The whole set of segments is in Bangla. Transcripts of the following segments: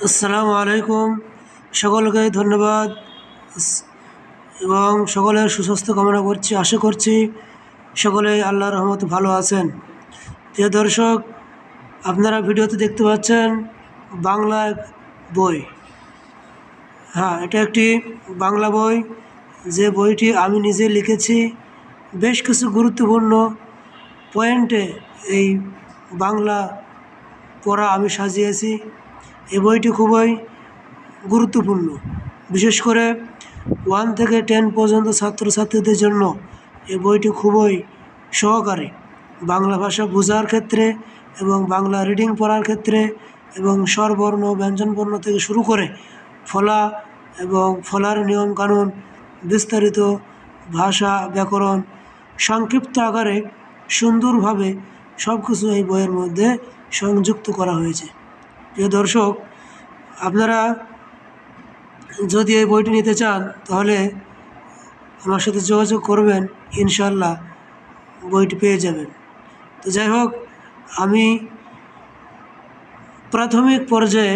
আসসালামু আলাইকুম। সকলকে ধন্যবাদ এবং সকলের সুস্বাস্থ্য কামনা করছি। আশা করছি সকলেই আল্লাহর রহমতে ভালো আছেন। প্রিয় দর্শক, আপনারা ভিডিওতে দেখতে পাচ্ছেন বাংলা এক বই। হ্যাঁ, এটা একটি বাংলা বই, যে বইটি আমি নিজে লিখেছি। বেশ কিছু গুরুত্বপূর্ণ পয়েন্টে এই বাংলা পড়া আমি সাজিয়েছি। এই বইটি খুবই গুরুত্বপূর্ণ, বিশেষ করে 1 থেকে 10 পর্যন্ত ছাত্রছাত্রীদের জন্য এই বইটি খুবই সহকারী বাংলা ভাষা বোঝার ক্ষেত্রে এবং বাংলা রিডিং পড়ার ক্ষেত্রে, এবং স্বরবর্ণ ব্যঞ্জনবর্ণ থেকে শুরু করে ফলা এবং ফলার নিয়মকানুন, বিস্তারিত ভাষা ব্যাকরণ সংক্ষিপ্ত আকারে সুন্দরভাবে সব কিছু এই বইয়ের মধ্যে সংযুক্ত করা হয়েছে। প্রিয় দর্শক, আপনারা যদি এই বইটি নিতে চান তাহলে আমার সাথে যোগাযোগ করবেন, ইনশাল্লাহ বইটি পেয়ে যাবেন। তো যাই হোক, আমি প্রাথমিক পর্যায়ে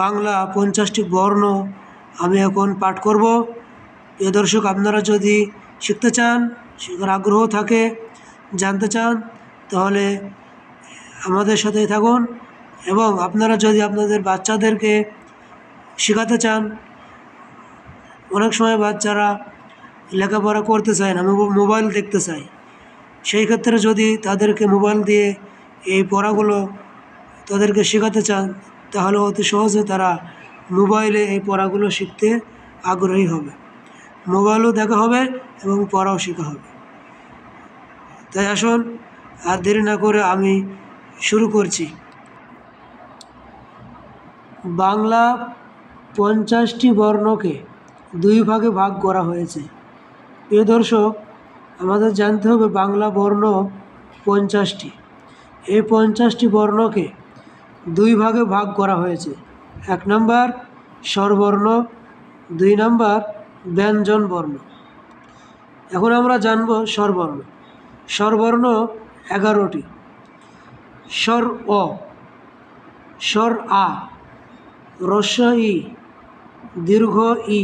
বাংলা 50টি বর্ণ আমি এখন পাঠ করব। প্রিয় দর্শক, আপনারা যদি শিখতে চান, শেখার আগ্রহ থাকে, জানতে চান, তাহলে আমাদের সাথেই থাকুন। এবং আপনারা যদি আপনাদের বাচ্চাদেরকে শেখাতে চান, অনেক সময় বাচ্চারা লেখাপড়া করতে চায় না, মোবাইল দেখতে চায়। সেই ক্ষেত্রে যদি তাদেরকে মোবাইল দিয়ে এই পড়াগুলো তাদেরকে শেখাতে চান, তাহলে অতি সহজে তারা মোবাইলে এই পড়াগুলো শিখতে আগ্রহী হবে। মোবাইলও দেখা হবে এবং পড়াও শেখা হবে। তাই আসুন, আর দেরি না করে আমি শুরু করছি। বাংলা 50টি বর্ণকে 2 ভাগে ভাগ করা হয়েছে। প্রিয় দর্শক, আমাদের জানতে হবে বাংলা বর্ণ 50টি। এই 50টি বর্ণকে 2 ভাগে ভাগ করা হয়েছে। 1 নম্বর স্বরবর্ণ, 2 নম্বর ব্যঞ্জন বর্ণ। এখন আমরা জানব স্বরবর্ণ। স্বরবর্ণ 11টি। স্বর অ, স্বর আ, হ্রস্ব ই, দীর্ঘ ই,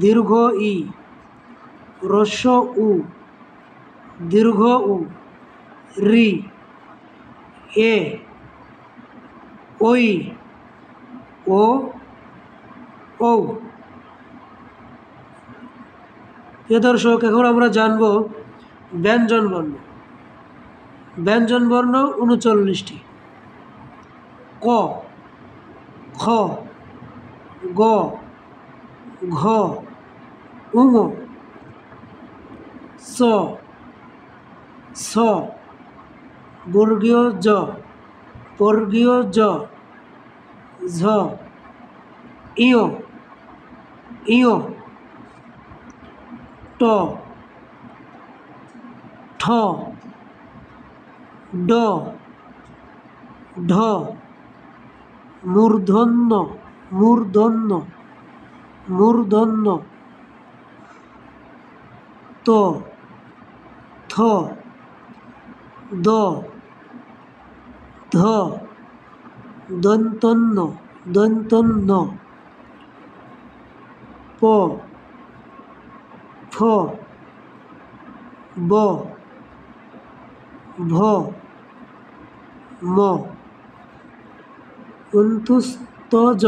দীর্ঘ ই, হ্রস্ব উ, দীর্ঘ উ, রি, এ, ওই, ও, ঔ। প্রিয় দর্শক, এখন আমরা জানব ব্যঞ্জন বর্ণ। ব্যঞ্জন বর্ণ 39টি। ক, খ, গ, ঘ, ঙ, চ, ছ, বর্গীয় জ, বর্গীয় জ, ঝ, ইয়, ইয়, ট, ঠ, ড, ঢ, মূর্ধন্য, মূর্ধন্য, মূর্ধন্য, ত, থ, দ, ধ, দন্তন্য, দন্তন্য, প, ফ, ব, ভ, ম, অন্তুস্ত জ।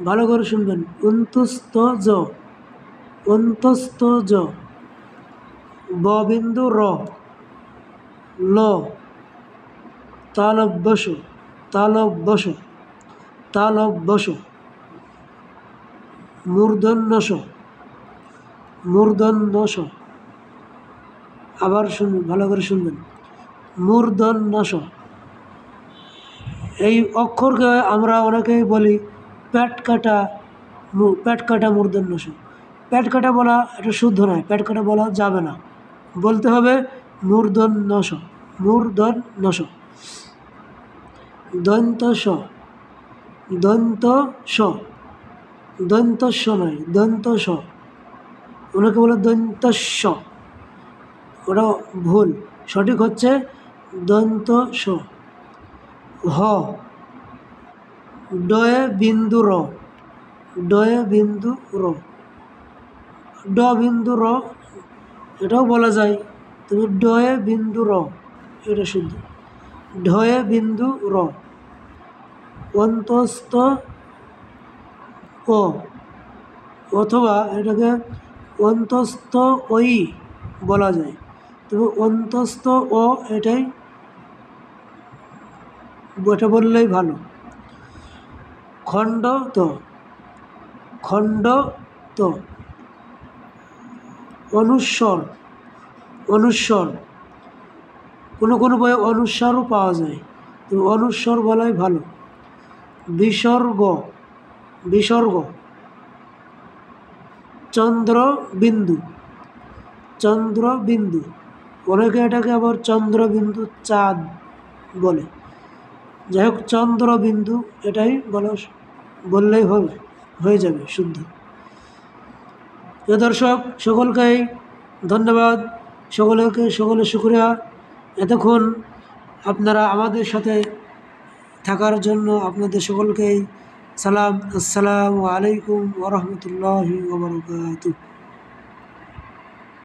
ভালো করে শুনবেন, অন্তুস্ত জ, অন্তস্থ জ, ব বিন্দু র, ল, তালব্যস, তালব্যস, তালব্যস, মূর্ধন্যস, মূর্ধন্যস। আবার শুনবেন, ভালো করে শুনবেন, মূর্ধন্যস। এই অক্ষরকে আমরা অনেকেই বলি পেট কাটা, পেট কাটা মূর্ধন্যস। পেট কাটা বলা এটা শুদ্ধ নয়, পেট কাটা বলা যাবে না, বলতে হবে মূর্ধন্যস, মূর্ধন্যস। দন্ত স, দন্ত স, দন্তস্ব নয়, দন্ত স। ওনাকে বলে দন্তস্ব, ওটা ভুল। সঠিক হচ্ছে দন্ত স। হ, ডয়ে বিন্দু র, ডয়ে বিন্দু র, ড বিন্দু র এটাও বলা যায়, তুমি ডয়ে বিন্দু র, এটা শুদ্ধ। ঢয়ে বিন্দু র, অন্তস্থ ও, অথবা এটাকে অন্তস্থ ওই বলা যায়, তবে অন্তস্থ ও এটাই, এটা বললেই ভালো। খণ্ড তো, খণ্ড তো, অনুস্বর, অনুস্বর, কোনো কোনো বইয়ে অনুস্বারও পাওয়া যায়, তো অনুস্বর বলাই ভালো। বিসর্গ, বিসর্গ, চন্দ্রবিন্দু, চন্দ্রবিন্দু, অনেকে এটাকে আবার চন্দ্রবিন্দু চাঁদ বলে, যাই হোক চন্দ্রবিন্দু এটাই বললেই হবে, হয়ে যাবে শুদ্ধ। প্রিয় দর্শক সকলকেই ধন্যবাদ, সকলে শুকরিয়া এতক্ষণ আপনারা আমাদের সাথে থাকার জন্য। আপনাদের সকলকেই সালাম, আসসালামু আলাইকুম ওয়া রাহমাতুল্লাহি ওয়া বারাকাতুহু।